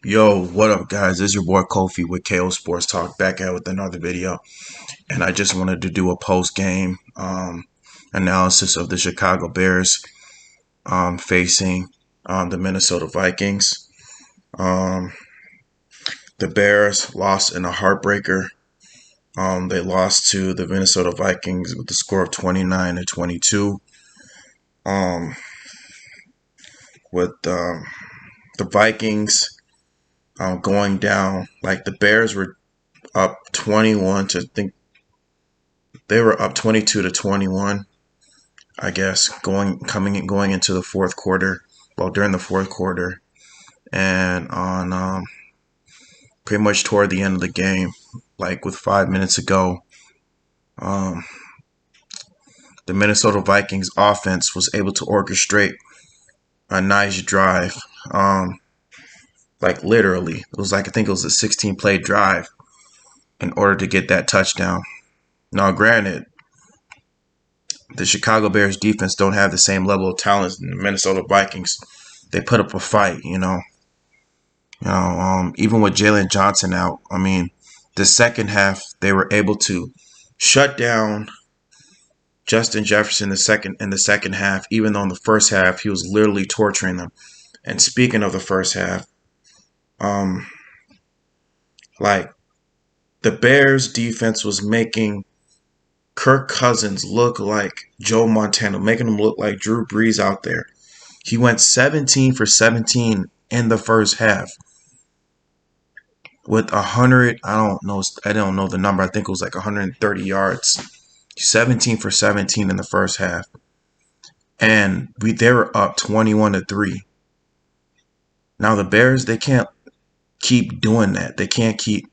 Yo, what up, guys? This is your boy Kofi with KO Sports Talk back at with another video, and I just wanted to do a post game analysis of the Chicago Bears facing the Minnesota Vikings. Um, the Bears lost in a heartbreaker. They lost to the Minnesota Vikings with the score of 29-22. Um, with the Vikings going down, like the Bears were up 21 to, I think they were up 22-21, I guess, going into the fourth quarter. Well, during the fourth quarter, and on pretty much toward the end of the game, like with 5 minutes ago, um, the Minnesota Vikings offense was able to orchestrate a nice drive. Like literally, it was like, I think it was a 16-play drive in order to get that touchdown. Now, granted, the Chicago Bears defense don't have the same level of talent as the Minnesota Vikings. They put up a fight, even with Jalen Johnson out. I mean, the second half they were able to shut down Justin Jefferson in the second half, even though in the first half he was literally torturing them. And speaking of the first half, um, like the Bears defense was making Kirk Cousins look like Joe Montana, making him look like Drew Brees out there. He went 17 for 17 in the first half with 100. I don't know the number. I think it was like 130 yards. 17 for 17 in the first half, and they were up 21-3. Now the Bears, they can't keep doing that. They can't keep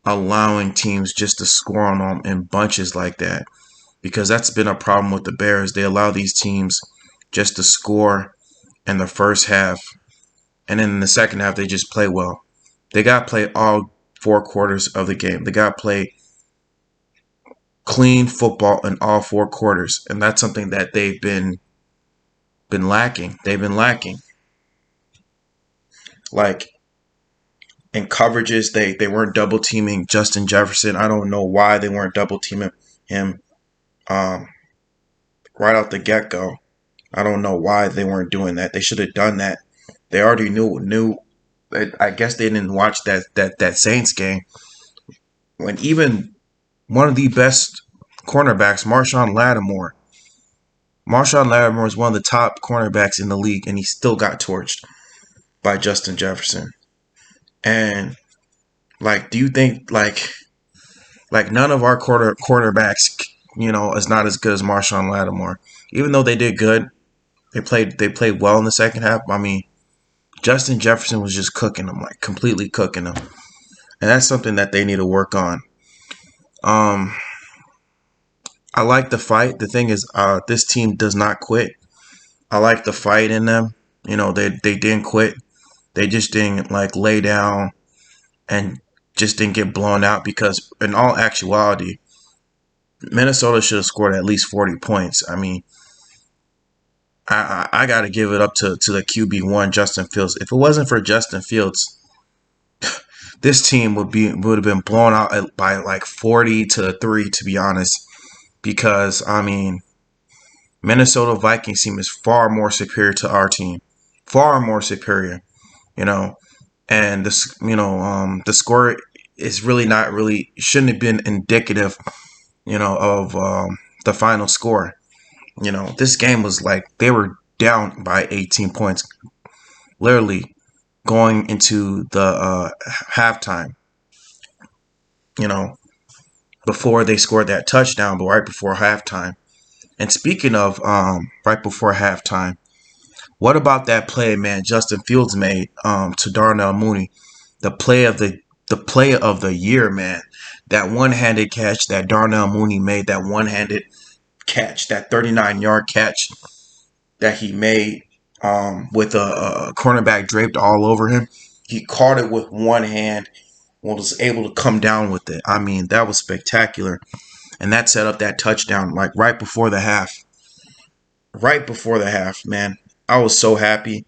allowing teams just to score on them in bunches like that, because that's been a problem with the Bears. They allow these teams just to score in the first half, and then in the second half they just play well. They got to play all 4 quarters of the game. They got to play clean football in all 4 quarters, and that's something that they've been lacking. They've been lacking. Like in coverages, they weren't double teaming Justin Jefferson. I don't know why they weren't double teaming him right out the get go. I don't know why they weren't doing that. They should have done that. They already knew. I guess they didn't watch that Saints game when even one of the best cornerbacks, Marshawn Lattimore. Marshawn Lattimore is one of the top cornerbacks in the league, and he still got torched by Justin Jefferson. And like, do you think like none of our cornerbacks, is not as good as Marshawn Lattimore? Even though they did good, they played well in the second half. I mean, Justin Jefferson was just cooking them, like completely cooking them, and that's something that they need to work on. I like the fight. The thing is, this team does not quit. I like the fight in them. They didn't quit. They just didn't like lay down and just didn't get blown out, because in all actuality, Minnesota should have scored at least 40 points. I mean, I got to give it up to the QB1, Justin Fields. If it wasn't for Justin Fields, this team would have been blown out by like 40-3, to be honest. Because I mean, Minnesota Vikings team is far more superior to our team, far more superior. And the score is really shouldn't have been indicative, of the final score. This game was like they were down by 18 points, literally going into the halftime. Before they scored that touchdown, but right before halftime. And speaking of right before halftime, what about that play, man? Justin Fields made to Darnell Mooney, the play of the year, man. That one-handed catch that Darnell Mooney made, that one-handed catch, that 39-yard catch that he made with a cornerback draped all over him. He caught it with one hand and was able to come down with it. I mean, that was spectacular. And that set up that touchdown like right before the half. Right before the half, man. I was so happy,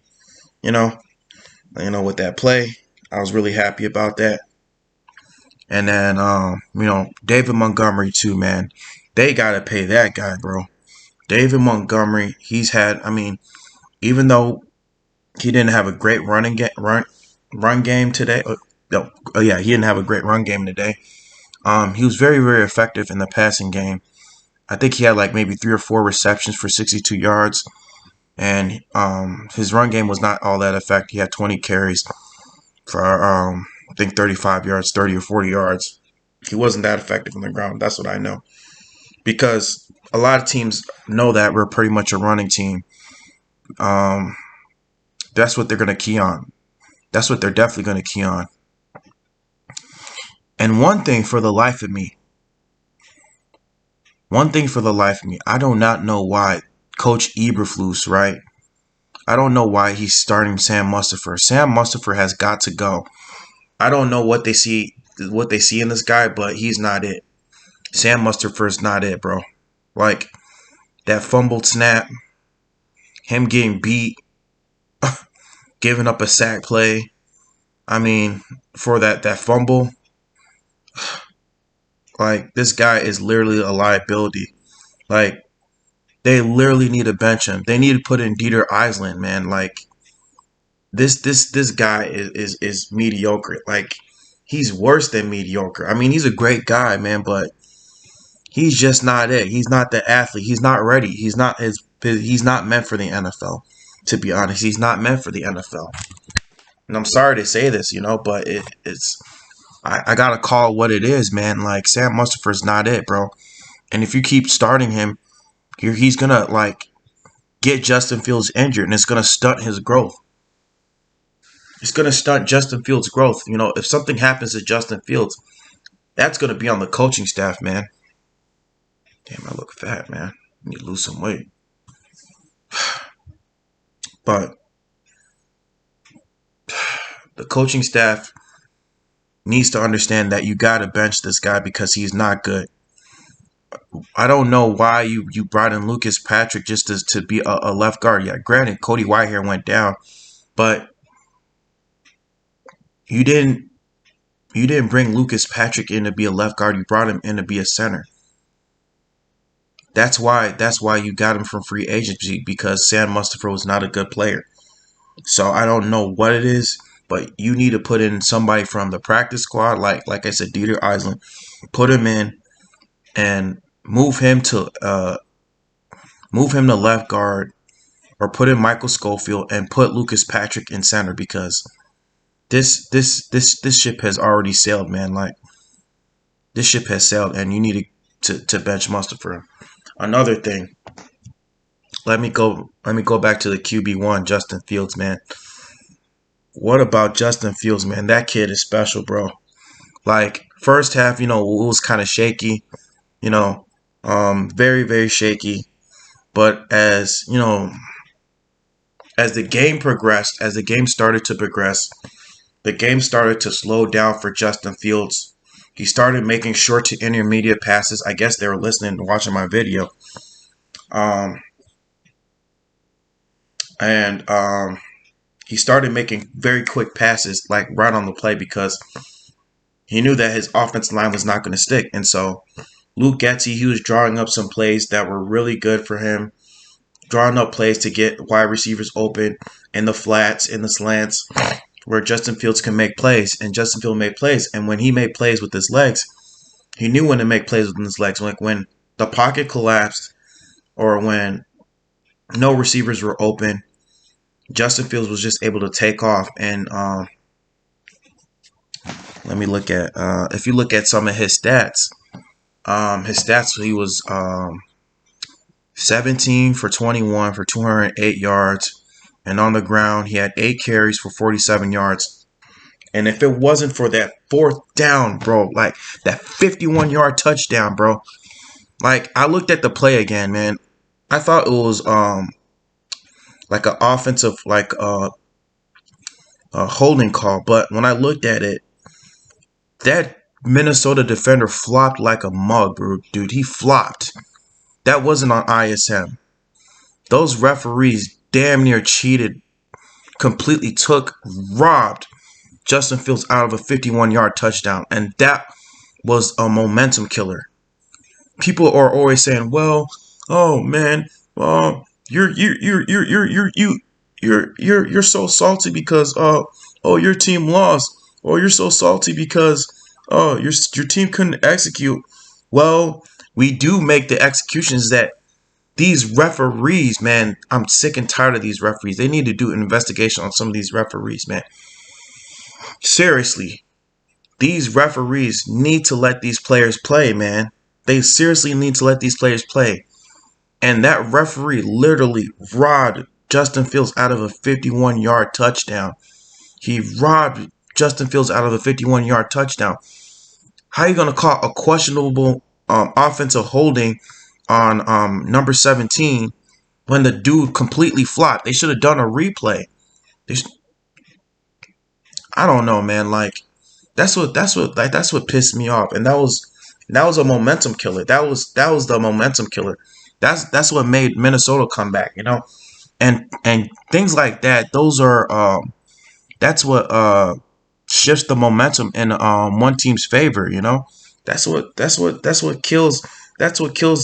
with that play. I was really happy about that. And then, David Montgomery too, man. They gotta pay that guy, bro. David Montgomery, he's had. I mean, even though he didn't have a great run game today. No, yeah, he didn't have a great run game today. He was very, very effective in the passing game. I think he had like maybe 3 or 4 receptions for 62 yards, and his run game was not all that effective. He had 20 carries for I think 35 yards, 30 or 40 yards. He wasn't that effective on the ground. That's what I know, because a lot of teams know that we're pretty much a running team. That's what they're going to key on. That's what they're definitely going to key on. And one thing for the life of me, I do not know why Coach Eberflus, right? I don't know why he's starting Sam Mustipher. Sam Mustipher has got to go. I don't know what they see in this guy, but he's not it. Sam Mustipher is not it, bro. Like, that fumbled snap, him getting beat, giving up a sack play. I mean, for that fumble, like, this guy is literally a liability. Like, they literally need to bench him. They need to put in Dieter Eisland, man. Like, this guy is mediocre. Like, he's worse than mediocre. I mean, he's a great guy, man, but he's just not it. He's not the athlete. He's not ready. He's not meant for the NFL. To be honest, he's not meant for the NFL. And I'm sorry to say this, but I gotta call it what it is, man. Like, Sam Mustipher's not it, bro. And if you keep starting him, he's gonna get Justin Fields injured, and it's gonna stunt his growth. It's gonna stunt Justin Fields' growth. If something happens to Justin Fields, that's gonna be on the coaching staff, man. Damn, I look fat, man. I need to lose some weight. But the coaching staff needs to understand that you gotta bench this guy because he's not good. I don't know why you brought in Lucas Patrick just to be a left guard. Yeah, granted, Cody Whitehair went down, but you didn't bring Lucas Patrick in to be a left guard. You brought him in to be a center. That's why you got him from free agency, because Sam Mustipher was not a good player. So I don't know what it is, but you need to put in somebody from the practice squad, like I said, Dieter Eisland. Put him in and move him to left guard, or put in Michael Schofield and put Lucas Patrick in center, because this ship has already sailed, man. Like, this ship has sailed, and you need to bench Mustipher. Another thing, let me go back to the QB1, Justin Fields, man. What about Justin Fields, man? That kid is special, bro. Like, first half, it was kind of shaky, very, very shaky. But as the game progressed, as the game started to progress, the game started to slow down for Justin Fields. He started making short to intermediate passes. I guess they were listening and watching my video. He started making very quick passes, like right on the play, because he knew that his offensive line was not going to stick. And so Luke Getsy, he was drawing up some plays that were really good for him, drawing up plays to get wide receivers open in the flats, in the slants, where Justin Fields can make plays. And Justin Fields made plays. And when he made plays with his legs, he knew when to make plays with his legs. Like, when the pocket collapsed or when no receivers were open, Justin Fields was just able to take off. And let me look at, if you look at some of his stats, he was 17 for 21 for 208 yards. And on the ground, he had 8 carries for 47 yards. And if it wasn't for that 4th down, bro, like that 51-yard touchdown, bro, like, I looked at the play again, man. I thought it was like an offensive, like a holding call. But when I looked at it, that Minnesota defender flopped like a mug, bro. Dude, he flopped. That wasn't on ISM. Those referees damn near cheated, completely robbed Justin Fields out of a 51-yard touchdown, and that was a momentum killer. People are always saying, "Well, oh man, you're so salty because oh your team lost. Oh, you're so salty because your team couldn't execute." Well, we do make the executions that these referees, man, I'm sick and tired of these referees. They need to do an investigation on some of these referees, man. Seriously, these referees need to let these players play, man. They seriously need to let these players play. And that referee literally robbed Justin Fields out of a 51-yard touchdown. He robbed Justin Fields out of a 51-yard touchdown. How are you going to call a questionable offensive holding on number 17 when the dude completely flopped? They should have done a replay. I don't know, man. Like that's what pissed me off, and that was a momentum killer. That was the momentum killer. That's what made Minnesota come back, you know, and things like that. Those are that's what shifts the momentum in one team's favor, you know. That's what kills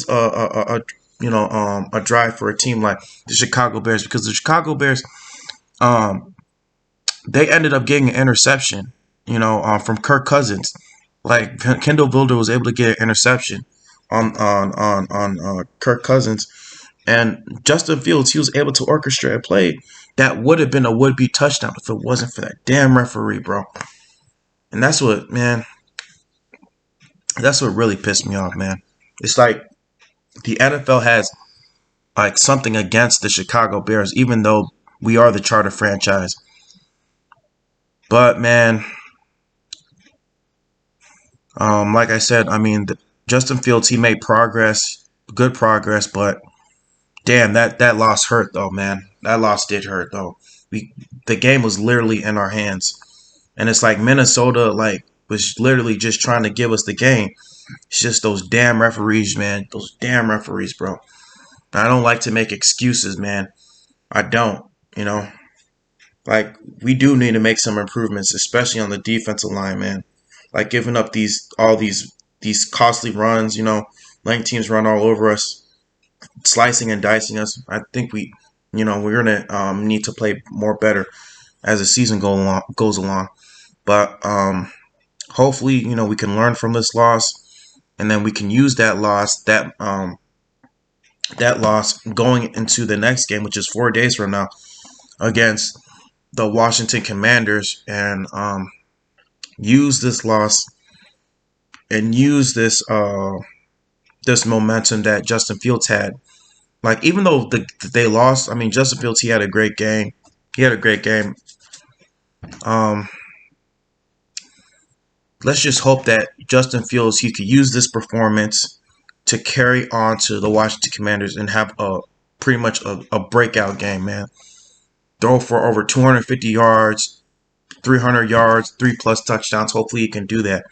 a drive for a team like the Chicago Bears, because the Chicago Bears um they ended up getting an interception, from Kirk Cousins. Like Kendall Vilder was able to get an interception on Kirk Cousins, and Justin Fields, he was able to orchestrate a play that would have been a would-be touchdown if it wasn't for that damn referee, bro. And that's what, man, that's what really pissed me off, man. It's like the NFL has like something against the Chicago Bears, even though we are the charter franchise. But man, like I said, I mean, Justin Fields, he made progress, good progress, but damn, that loss hurt though, man. That loss did hurt though. The game was literally in our hands, and it's like Minnesota was literally just trying to give us the game. It's just those damn referees, man. Those damn referees, bro. I don't like to make excuses, man. I don't, you know. Like, we do need to make some improvements, especially on the defensive line, man. Like giving up these costly runs, letting teams run all over us, slicing and dicing us. I think we're gonna need to play more better as the season goes along. But hopefully, we can learn from this loss, and then we can use that loss going into the next game, which is 4 days from now, against the Washington Commanders, and use this loss and use this momentum that Justin Fields had. Like, even though they lost, I mean, Justin Fields, he had a great game. He had a great game. Let's just hope that Justin Fields, he could use this performance to carry on to the Washington Commanders and have pretty much a breakout game, man. Throw for over 250 yards, 300 yards, 3+ touchdowns. Hopefully he can do that,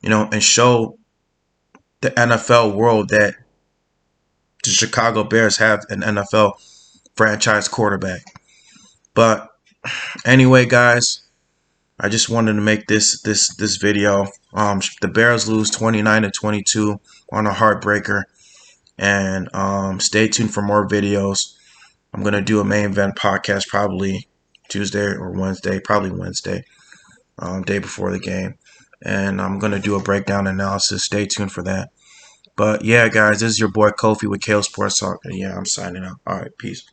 and show the NFL world that the Chicago Bears have an NFL franchise quarterback. But anyway, guys, I just wanted to make this video. The Bears lose 29-22 on a heartbreaker, and stay tuned for more videos. I'm gonna do a main event podcast probably Tuesday or Wednesday, probably Wednesday, day before the game, and I'm gonna do a breakdown analysis. Stay tuned for that. But yeah, guys, this is your boy Kofi with KO Sports Talk, and yeah, I'm signing out. All right, peace.